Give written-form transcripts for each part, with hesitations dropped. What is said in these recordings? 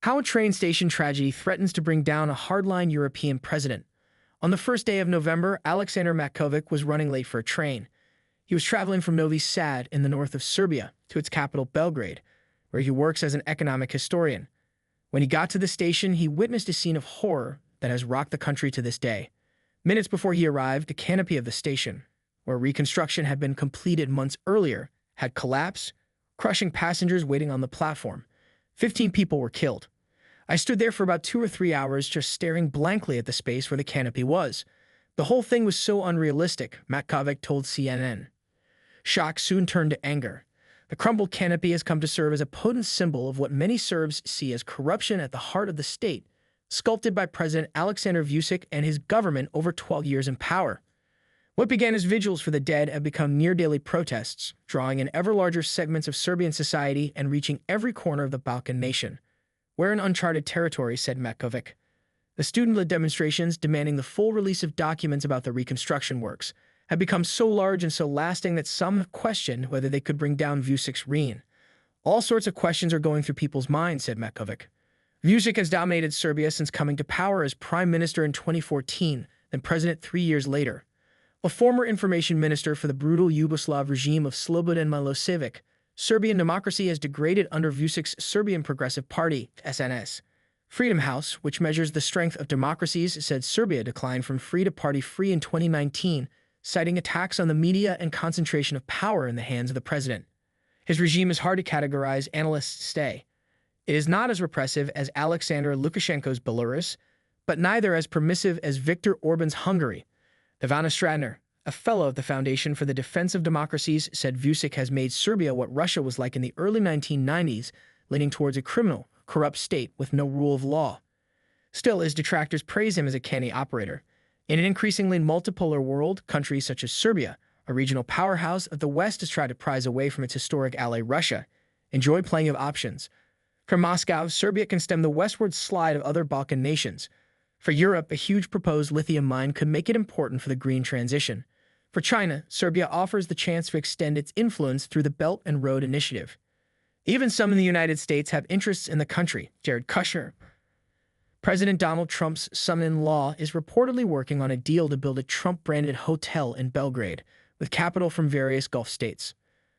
How a train station tragedy threatens to bring down a hardline European president. On the first day of November, Aleksandar Matkovic was running late for a train. He was traveling from Novi Sad in the north of Serbia to its capital Belgrade, where he works as an economic historian. When he got to the station, he witnessed a scene of horror that has rocked the country to this day. Minutes before he arrived, the canopy of the station, where reconstruction had been completed months earlier, had collapsed, crushing passengers waiting on the platform. 15 people were killed. I stood there for about 2 or 3 hours just staring blankly at the space where the canopy was. The whole thing was so unrealistic, Matkovic told CNN. Shock soon turned to anger. The crumbled canopy has come to serve as a potent symbol of what many Serbs see as corruption at the heart of the state, sculpted by President Aleksandar Vučić and his government over 12 years in power. What began as vigils for the dead have become near-daily protests, drawing in ever larger segments of Serbian society and reaching every corner of the Balkan nation. We're in uncharted territory, said Matkovic. The student-led demonstrations demanding the full release of documents about the reconstruction works have become so large and so lasting that some have questioned whether they could bring down Vučić's reign. All sorts of questions are going through people's minds, said Matkovic. Vučić has dominated Serbia since coming to power as prime minister in 2014, then president 3 years later. A former information minister for the brutal Yugoslav regime of Slobodan Milosevic, Serbian democracy has degraded under Vučić's Serbian Progressive Party, SNS. Freedom House, which measures the strength of democracies, said Serbia declined from free to party-free in 2019, citing attacks on the media and concentration of power in the hands of the president. His regime is hard to categorize, analysts say. It is not as repressive as Alexander Lukashenko's Belarus, but neither as permissive as Viktor Orban's Hungary. Ivana Stratner, a fellow of the Foundation for the Defense of Democracies, said Vučić has made Serbia what Russia was like in the early 1990s, leaning towards a criminal, corrupt state with no rule of law. Still, his detractors praise him as a canny operator. In an increasingly multipolar world, countries such as Serbia, a regional powerhouse that the West has tried to prize away from its historic ally Russia, enjoy plenty of options. From Moscow, Serbia can stem the westward slide of other Balkan nations. For Europe, a huge proposed lithium mine could make it important for the green transition. For China, Serbia offers the chance to extend its influence through the Belt and Road Initiative. Even some in the United States have interests in the country. Jared Kushner, President Donald Trump's son-in-law, is reportedly working on a deal to build a Trump-branded hotel in Belgrade, with capital from various Gulf states.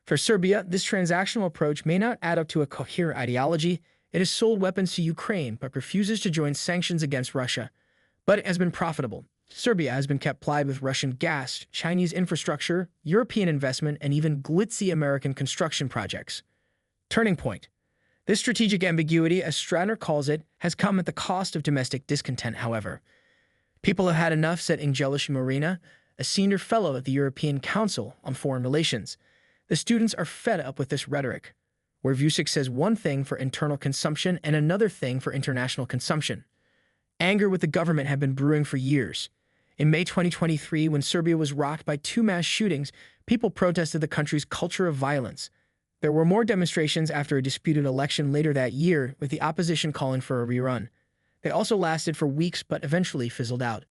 For Serbia, this transactional approach may not add up to a coherent ideology. It has sold weapons to Ukraine but refuses to join sanctions against Russia. But it has been profitable. Serbia has been kept plied with Russian gas, Chinese infrastructure, European investment, and even glitzy American construction projects. Turning point. This strategic ambiguity, as Stratner calls it, has come at the cost of domestic discontent, however. People have had enough, said Angelica Marina, a senior fellow at the European Council on Foreign Relations. The students are fed up with this rhetoric, where Vučić says one thing for internal consumption and another thing for international consumption. Anger with the government had been brewing for years. In May 2023, when Serbia was rocked by 2 mass shootings, people protested the country's culture of violence. There were more demonstrations after a disputed election later that year, with the opposition calling for a rerun. They also lasted for weeks but eventually fizzled out.